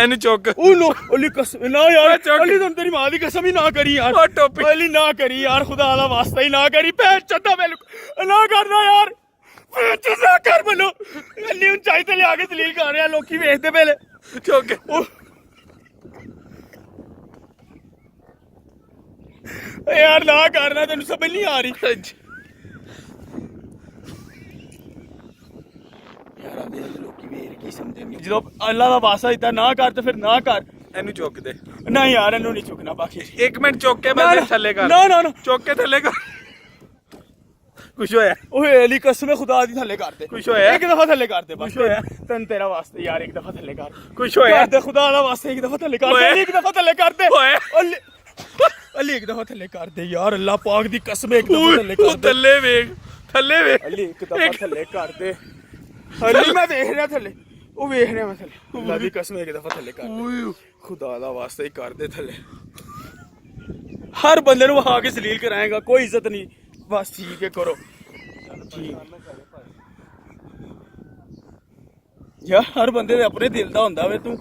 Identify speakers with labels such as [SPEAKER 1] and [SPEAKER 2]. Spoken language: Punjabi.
[SPEAKER 1] ਇਹਨੂੰ ਚੁੱਕ।
[SPEAKER 2] ਉਹ ਨੋ ਅਲੀ ਕਸਮ ਨਾ ਯਾਰ, ਅਲੀ ਤੈਨੂੰ ਤੇਰੀ ਮਾਂ ਦੀ ਕਸਮ ਹੀ ਨਾ ਕਰੀ ਯਾਰ।
[SPEAKER 1] ਟੋਪੀ
[SPEAKER 2] ਅਲੀ ਨਾ ਕਰੀ ਯਾਰ, ਖੁਦਾ ਦਾ ਵਾਸਤਾ ਹੀ ਨਾ ਕਰੀ। ਭੈਣ ਚੋਦਾ ਮੈਨੂੰ ਨਾ ਕਰਨਾ ਯਾਰ, ਭੈਣ ਚੋਦ ਨਾ ਕਰ ਮੈਨੂੰ। ਅਲੀ ਉਚਾਈ ਤੇ ਲਿਆ ਕੇ ਦਲੀਲ ਕਰ ਰਿਹਾ, ਲੋਕੀ ਵੇਖਦੇ ਪਏ।
[SPEAKER 1] ਚੁੱਕ।
[SPEAKER 2] ਯਾਰ ਨਾ ਕਰਨਾ, ਤੈਨੂੰ ਸਮਝ ਨਹੀਂ ਆ ਰਹੀ। ਜਦੋਂ ਅੱਲਾ ਦਾ ਵਾਸਤਾ ਦਿੱਤਾ ਨਾ ਕਰ ਤੇ ਫਿਰ ਨਾ ਕਰ।
[SPEAKER 1] ਇਹਨੂੰ ਚੁੱਕ ਦੇ।
[SPEAKER 2] ਨਹੀਂ ਯਾਰ ਇਹਨੂੰ ਨਹੀਂ ਚੁੱਕਣਾ ਬਾਕੀ।
[SPEAKER 1] 1 ਮਿੰਟ ਚੁੱਕ ਕੇ ਮੈਂ ਥੱਲੇ ਕਰ।
[SPEAKER 2] ਨਾ
[SPEAKER 1] ਚੁੱਕ ਕੇ ਥੱਲੇ ਕਰ। ਕੁਛ ਹੋਇਆ?
[SPEAKER 2] ਓਏ ਅਲੀ ਕਸਮ ਖੁਦਾ ਦੀ ਥੱਲੇ ਕਰ ਦੇ।
[SPEAKER 1] ਕੁਛ ਹੋਇਆ?
[SPEAKER 2] ਇੱਕ ਦਫਾ ਥੱਲੇ ਕਰ ਦੇ ਬਸ।
[SPEAKER 1] ਕੁਛ ਹੋਇਆ?
[SPEAKER 2] ਤੈਨੂੰ ਤੇਰਾ ਵਾਸਤੇ ਯਾਰ ਇੱਕ ਦਫਾ ਥੱਲੇ ਕਰ।
[SPEAKER 1] ਕੁਛ ਹੋਇਆ?
[SPEAKER 2] ਕਰ ਦੇ ਖੁਦਾ ਦਾ ਵਾਸਤੇ, ਇੱਕ ਦਫਾ ਥੱਲੇ ਕਰ ਦੇ। ਇੱਕ ਦਫਾ ਥੱਲੇ ਕਰ ਦੇ।
[SPEAKER 1] ਓਏ
[SPEAKER 2] ਅਲੀ ਇੱਕ ਦਫਾ ਥੱਲੇ ਕਰ ਦੇ ਯਾਰ, ਅੱਲਾ ਪਾਕ ਦੀ ਕਸਮ ਇੱਕ ਦਫਾ ਥੱਲੇ ਕਰ ਦੇ।
[SPEAKER 1] ਥੱਲੇ ਵੇਖ, ਥੱਲੇ ਵੇਖ।
[SPEAKER 2] ਅਲੀ ਇੱਕ ਦਫਾ ਥੱਲੇ ਕਰ ਦੇ। ਅਲੀ ਮੈਂ ਵੇਖ ਰਿਹਾ ਥੱਲੇ, ਉਹ ਵੇਖ ਰਿਹਾ ਮੈਂ ਥੱਲੇ। ਅੱਲਾ ਦੀ ਕਸਮ ਇੱਕ ਦਫਾ ਥੱਲੇ ਕਰ ਦੇ। ਖੁਦਾ ਦਾ ਵਾਸਤਾ ਹੀ ਕਰ ਦੇ ਥੱਲੇ। ਹਰ ਬੰਦੇ ਨੂੰ ਵਹਾ ਕੇ ਜਲੀਲ ਕਰਾਏਗਾ, ਕੋਈ ਇੱਜ਼ਤ ਨਹੀਂ। ਬਸ ਠੀਕ ਹੈ ਕਰੋ। ਯਾਰ ਹਰ ਬੰਦੇ ਦੇ ਆਪਣੇ ਦਿਲ ਦਾ ਹੁੰਦਾ ਵੇ। ਤੂੰ